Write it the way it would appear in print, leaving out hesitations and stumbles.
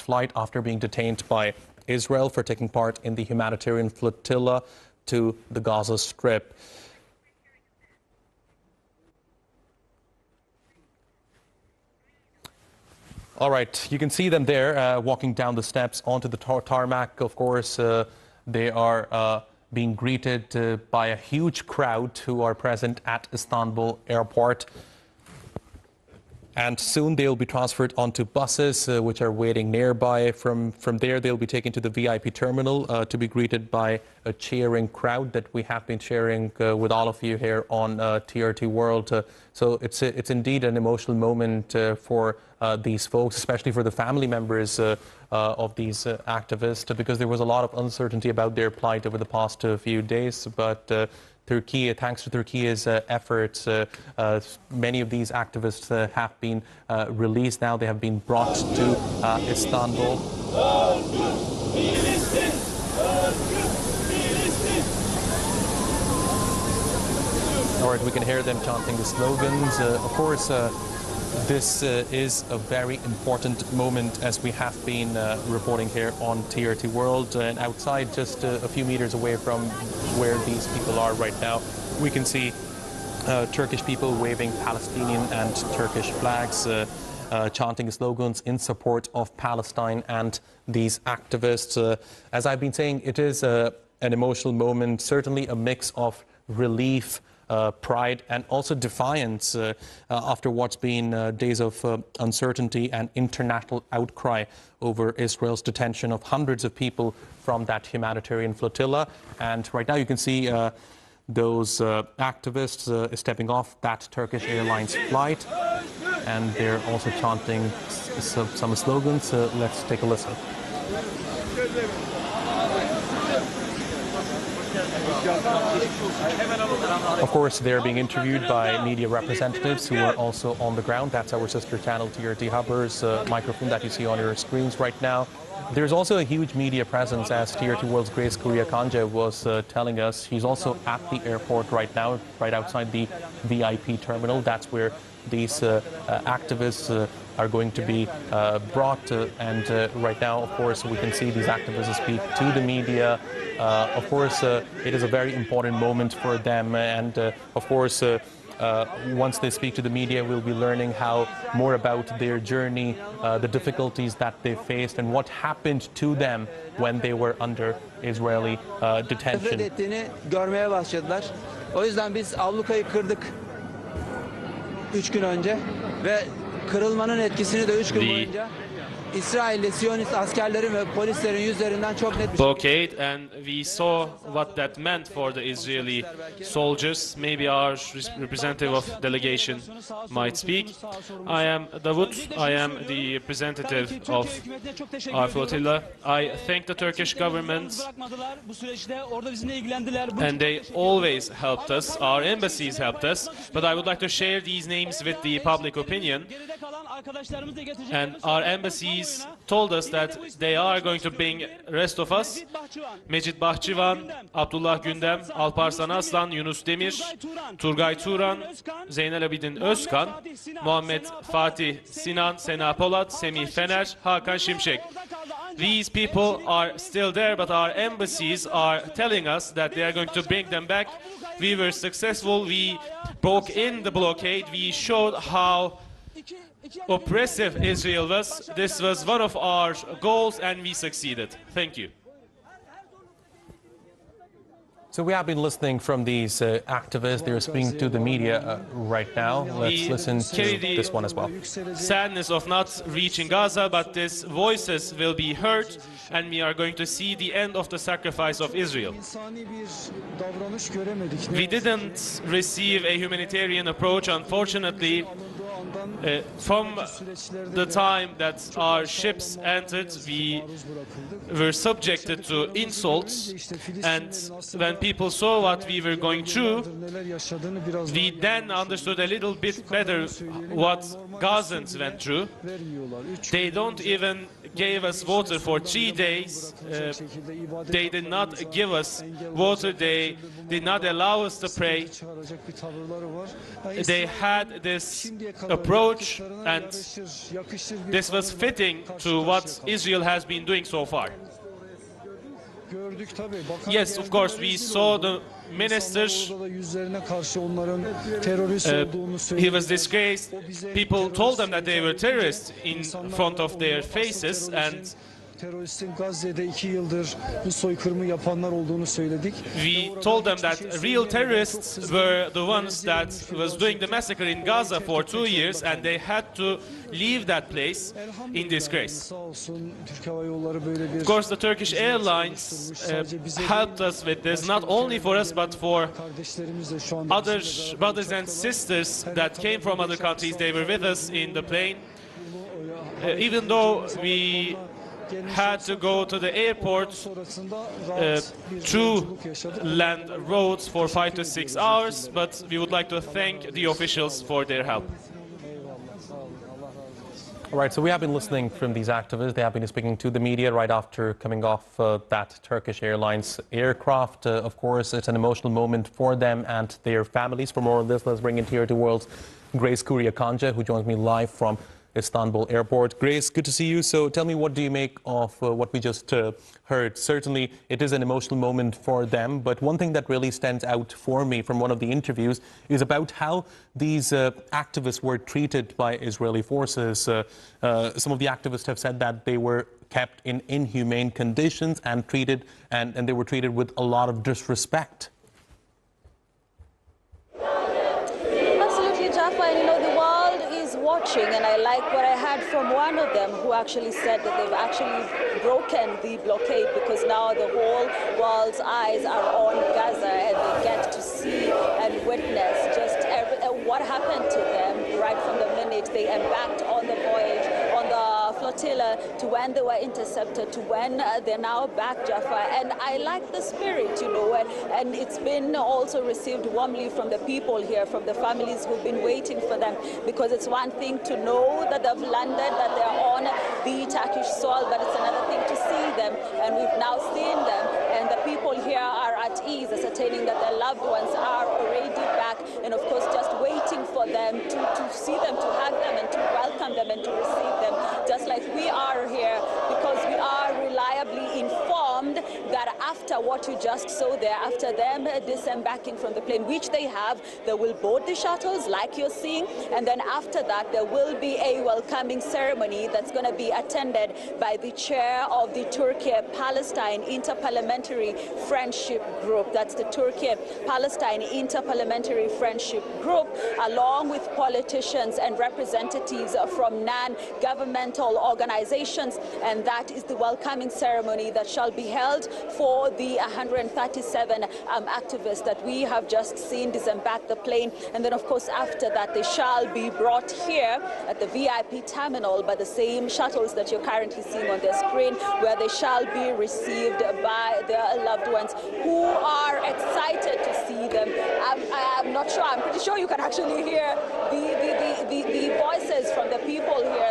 flight after being detained by Israel for taking part in the humanitarian flotilla to the Gaza Strip. All right, you can see them there walking down the steps onto the tarmac. Of course, they are being greeted by a huge crowd who are present at Istanbul airport. And soon they'll be transferred onto buses which are waiting nearby. From there, they'll be taken to the VIP terminal to be greeted by a cheering crowd that we have been sharing with all of you here on TRT World. So it's indeed an emotional moment for these folks, especially for the family members of these activists, because there was a lot of uncertainty about their plight over the past few days. But Turkey, thanks to Turkey's efforts, many of these activists have been released now. They have been brought to Istanbul. All right, we can hear them chanting the slogans. Of course, this is a very important moment, as we have been reporting here on TRT World. And outside, just a few meters away from where these people are right now, we can see Turkish people waving Palestinian and Turkish flags, chanting slogans in support of Palestine and these activists. As I've been saying, it is an emotional moment, certainly a mix of relief, pride and also defiance after what's been days of uncertainty and international outcry over Israel's detention of hundreds of people from that humanitarian flotilla. And right now you can see those activists stepping off that Turkish Airlines flight, and they're also chanting some slogans. Let's take a listen. Of course, they're being interviewed by media representatives who are also on the ground. That's our sister channel, TRT Haber's microphone that you see on your screens right now. There's also a huge media presence, as TRT World's Grace Korea Kanja was telling us. She's also at the airport right now, right outside the VIP terminal. That's where these activists are going to be brought. And right now, of course, we can see these activists speak to the media. Of course, it is a very important moment for them. And of course, once they speak to the media, we'll be learning more about their journey, the difficulties that they faced, and what happened to them when they were under Israeli detention. Görmeye başladılar. O yüzden biz ablukayı kırdık 3 gün önce ve kırılmanın etkisini de 3 gün boyunca İsrail'li Siyonist askerlerin ve polislerin yüzlerinden çok net bir blockade, and we saw what that meant for the Israeli soldiers. Maybe our representative of delegation might speak. I am Davut. I am the representative of our flotilla. I thank the Turkish government, and they always helped us. Our embassies helped us, but I would like to share these names with the public opinion. And our embassies told us that they are going to bring rest of us. Mecit Bahçıvan, Abdullah Gündem, Alparslan Aslan, Yunus Demir, Turgay Turan, Zeynel Abidin Özkan, Muhammed Fatih Sinan, Sena Polat, Semih Fener, Hakan Şimşek. These people are still there, but our embassies are telling us that they are going to bring them back. We were successful. We broke in the blockade. We showed how oppressive Israel was. This was one of our goals, and we succeeded. Thank you. So we have been listening from these activists. They're speaking to the media right now. Let's listen to this one as well. Sadness of not reaching Gaza, but these voices will be heard, and we are going to see the end of the sacrifice of Israel. We didn't receive a humanitarian approach, unfortunately. From the time that our ships entered, we were subjected to insults, and when people saw what we were going through, we then understood a little bit better what Gazans went through. They don't even gave us water for 3 days. They did not give us water. They did not allow us to pray. They had this approach, and this was fitting to what Israel has been doing so far. Yes, of course, we saw the minister. He was disgraced. People told them that they were terrorists in front of their faces, and we told them that real terrorists were the ones that was doing the massacre in Gaza for 2 years, and they had to leave that place in disgrace. Of course, the Turkish Airlines helped us with this, not only for us, but for other brothers and sisters that came from other countries. They were with us in the plane. Even though we had to go to the airport through land roads for 5 to 6 hours, but we would like to thank the officials for their help. All right, so we have been listening from these activists. They have been speaking to the media right after coming off that Turkish Airlines aircraft. Of course, it's an emotional moment for them and their families. For more on this, let's bring in here to World's Grace Kuryakanja, who joins me live from Istanbul Airport. Grace, good to see you. So tell me, what do you make of what we just heard? Certainly, it is an emotional moment for them, but one thing that really stands out for me from one of the interviews is about how these activists were treated by Israeli forces. Some of the activists have said that they were kept in inhumane conditions and treated, and they were treated with a lot of disrespect. Absolutely, Jaffa. And you know, the world is watching, and I like what I heard from one of them who actually said that they've actually broken the blockade because now the whole world's eyes are on Gaza, and they get to see and witness just what happened to them right from the minute they embarked on the voyage, on the flotilla, to when they were intercepted, to when they're now back, Jaffa. And I like the spirit, you know, and it's been also received warmly from the people here, from the families who've been waiting for them, because it's one thing to know that they've landed, that they're on the Turkish soil, but it's another thing to see them, and we've now seen them, and the people here are at ease, ascertaining that their loved ones are already back, and of course just waiting for them to see them, to hug them, and to welcome them, and to receive them, just like we are here, because we are reliably informed that after what you just saw there, after them disembarking from the plane, which they have, they will board the shuttles like you're seeing, and then after that there will be a welcoming ceremony that's going to be attended by the chair of the Turkey-Palestine Interparliamentary Friendship Group. That's the Turkey-Palestine Interparliamentary Friendship Group, along with politicians and representatives from non-governmental organizations, and that is the welcoming ceremony that shall be held for the 137 activists that we have just seen disembark the plane. And then of course after that they shall be brought here at the VIP terminal by the same shuttles that you're currently seeing on their screen, where they shall be received by their loved ones who are excited to see them. I'm not sure, I'm pretty sure you can actually hear the voices from the people here